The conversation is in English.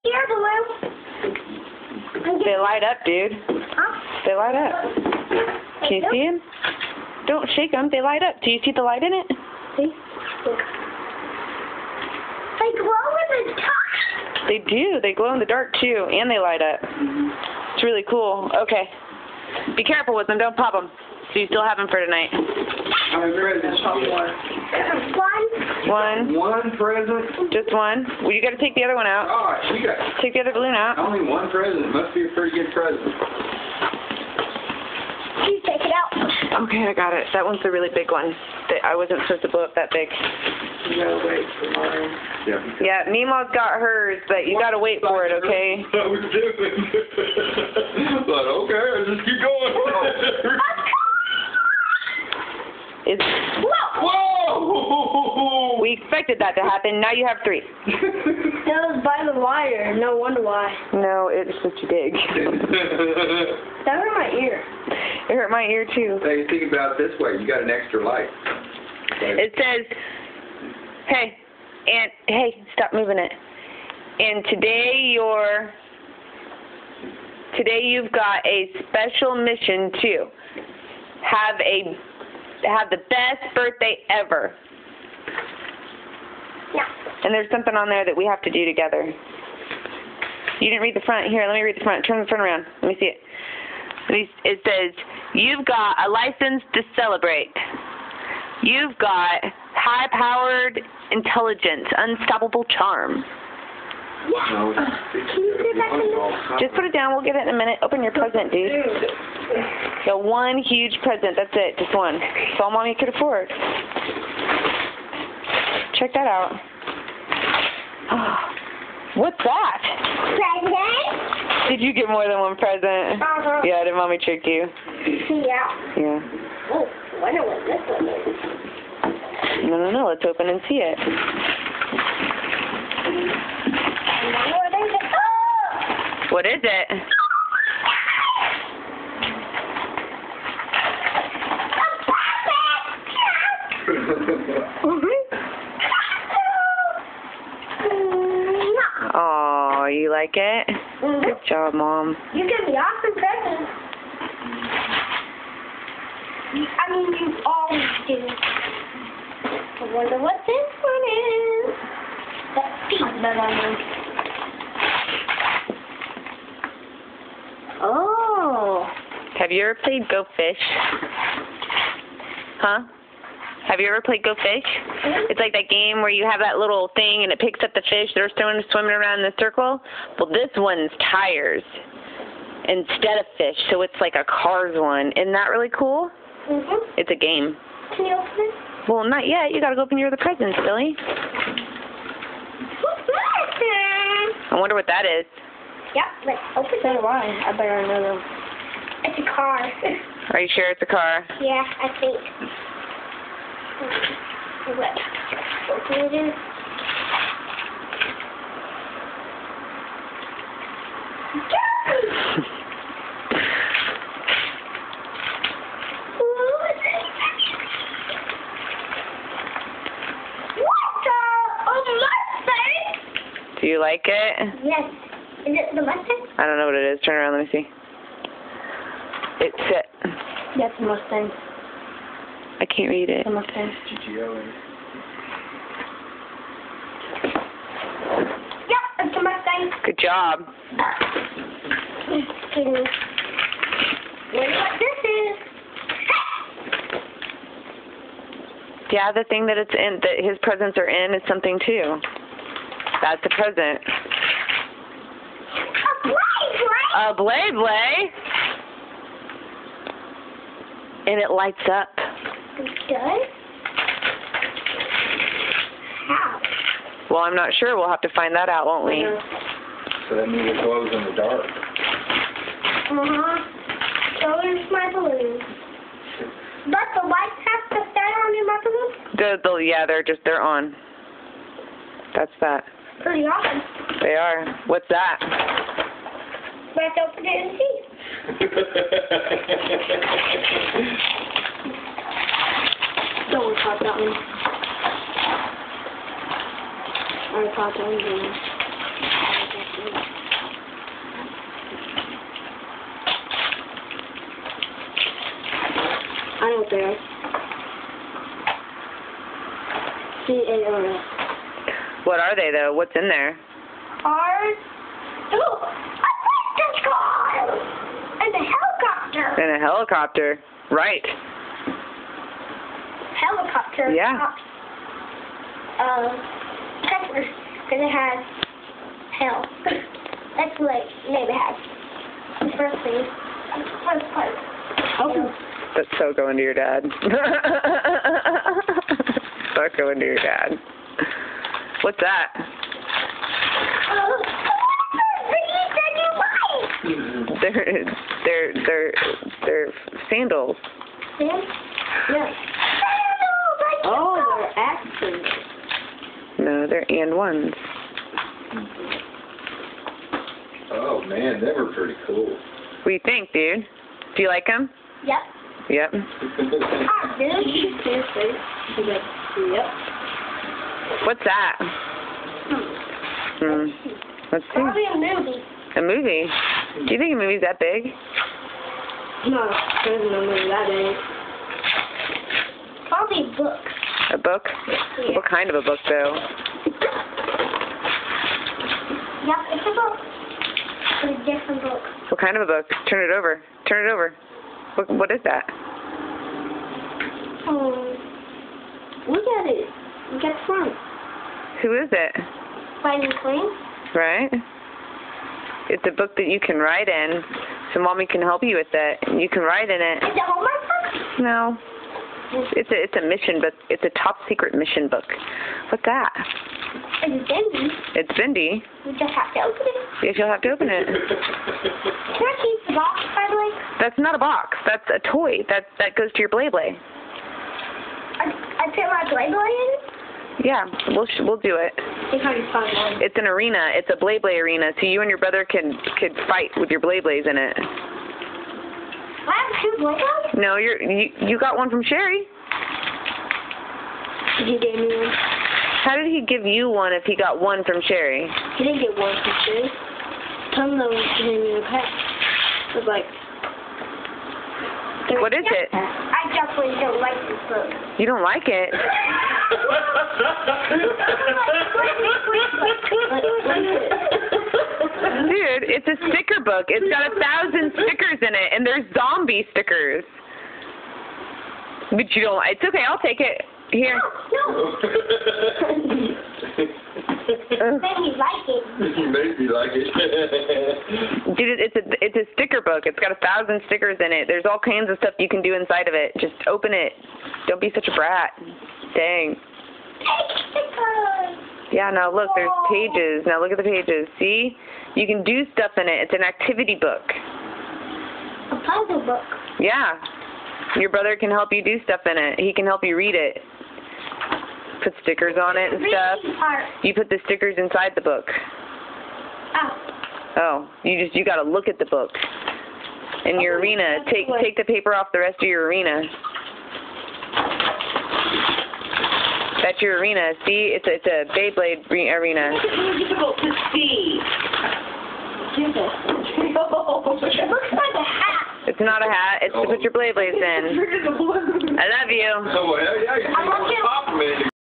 Here, Baloo. They light up, dude. Huh? They light up. Can you see them? Don't shake them. They light up. Do you see the light in it? See? They glow in the dark. They do. They glow in the dark, too. And they light up. It's really cool. Okay. Be careful with them. Don't pop them. So you still have them for tonight. How many presents you get? One. One present? Just one. Well, you got to take the other one out. All right, you got Take the other balloon out. only one present. Must be a pretty good present. You take it out. Okay, I got it. That one's a really big one. I wasn't supposed to blow up that big. You gotta wait for mine. Yeah, Meemaw's got hers, but you got to wait for it, okay? I was doing. But okay, I'll just keep going. It's, Whoa! we expected that to happen. Now you have 3. That was by the wire. No wonder why. No, it's just too big. That hurt my ear. It hurt my ear, too. Hey, think about it this way. You got an extra light. It says, hey, stop moving it. And today you've got a special mission to have the best birthday ever. Yeah. And there's something on there that we have to do together. You didn't read the front. Here, let me read the front. Turn the front around. Let me see it. It says, you've got a license to celebrate. You've got high-powered intelligence, unstoppable charm. No, Can you sit back in there? Just put it down. We'll get it in a minute. Open your present, dude. So one huge present. That's it. Just one. That's all Mommy could afford. Check that out. What's that? Present? Did you get more than one present? Uh-huh. Yeah, did Mommy trick you? Yeah. Yeah. Oh, I wonder what this one is. No. Let's open and see it. I wonder what this is. Oh! What is it? Oh, you like it? Good job, Mom. You give me awesome presents. I mean, you always do. I wonder what this one is. Let's see. Oh. Have you ever played Go Fish? Huh? Have you ever played Go Fish? It's like that game where you have that little thing and it picks up the fish that are swimming around in a circle. Well, this one's tires instead of fish, so it's like a Cars one. Isn't that really cool? It's a game. Can you open it? Well, not yet. You gotta go open your other presents, silly. I wonder what that is. Yep, let's open it. So do I. I better know. It's a car. Are you sure it's a car? Yeah, I think. Let's open it in. Do you like it? Yes. Is it the Mustang? I don't know what it is. Turn around, let me see. It's it. Yes, the Mustang. I can't read it. The Mustang. GTO. Yep, it's the Mustang. Good job. Just kidding. Wonder what this is. Yeah, the thing that it's in, that his presents are in, is something too. That's a present. A Blade Blade? And it lights up. It does? How? Well, I'm not sure. We'll have to find that out, won't we? So that means it glows in the dark. Uh-huh. So is my balloon. But the lights have to stay on in my balloon? Yeah, they're on. That's that. Pretty awesome. They are. What's that? Let's open it and see. Don't pop that one. I popped that one. right there. C-A-R-S. What are they, though? What's in there? Cars. Ooh, a distance car! And a helicopter. And a helicopter. Right. Helicopter. Yeah. Pepper. Because it has hell. That's what name it has. The first thing. First part. Oh. That's so going to your dad. So going to your dad. What's that? They're sandals. Yeah. Oh, they're accents. No, they're and ones. Oh man, they were pretty cool. What do you think, dude? Do you like them? Yep. Yep. Ah, dude. Seriously. Yep. What's that? Let's see. Probably a movie. A movie? Do you think a movie's that big? No, there's no movie that big. Probably a book. A book? Yeah. What kind of a book, though? Yep, it's a book. It's a different book. What kind of a book? Turn it over. Turn it over. What is that? Look at it. Look at the front. Who is it? Lightning McQueen. Right? It's a book that you can write in, so Mommy can help you with it. You can write in it. Is it homework book? No. It's a mission book. It's a top secret mission book. What's that? It's Bendy. It's Bendy. We just have to open it. Yes, you'll have to open it. Can I keep the box, by the way? That's not a box. That's a toy. That goes to your Blade Blade. I put my Blade Blade in it? Yeah, we'll do it. If I can find one. It's an arena. It's a Blade Blade arena, so you and your brother could fight with your Blade Blades in it. I have 2 Blade Blades? No, you got one from Sherry. He gave me one. How did he give you one if he got one from Sherry? He didn't get one from Sherry. Some of them he gave me a pack. It was like... What is it? I definitely don't like this book. You don't like it? Dude, it's a sticker book. It's got 1,000 stickers in it, and there's zombie stickers. But you don't. It's okay. I'll take it. Here. No. Made me like it. You made me like it. Dude, it's a sticker book. It's got 1,000 stickers in it. There's all kinds of stuff you can do inside of it. Just open it. Don't be such a brat. Dang. Stickers. Yeah, now look, there's pages. Now look at the pages. See? You can do stuff in it. It's an activity book. A puzzle book. Yeah. Your brother can help you do stuff in it. He can help you read it. Put stickers on it and stuff. You put the stickers inside the book. Oh, you gotta look at the book. In your arena, take the paper off the rest of your arena. That's your arena. See, it's a Beyblade arena. It's difficult to see. It looks like a hat. It's not a hat. It's to put your Beyblades in. I love you. Oh, well, yeah, you can compliment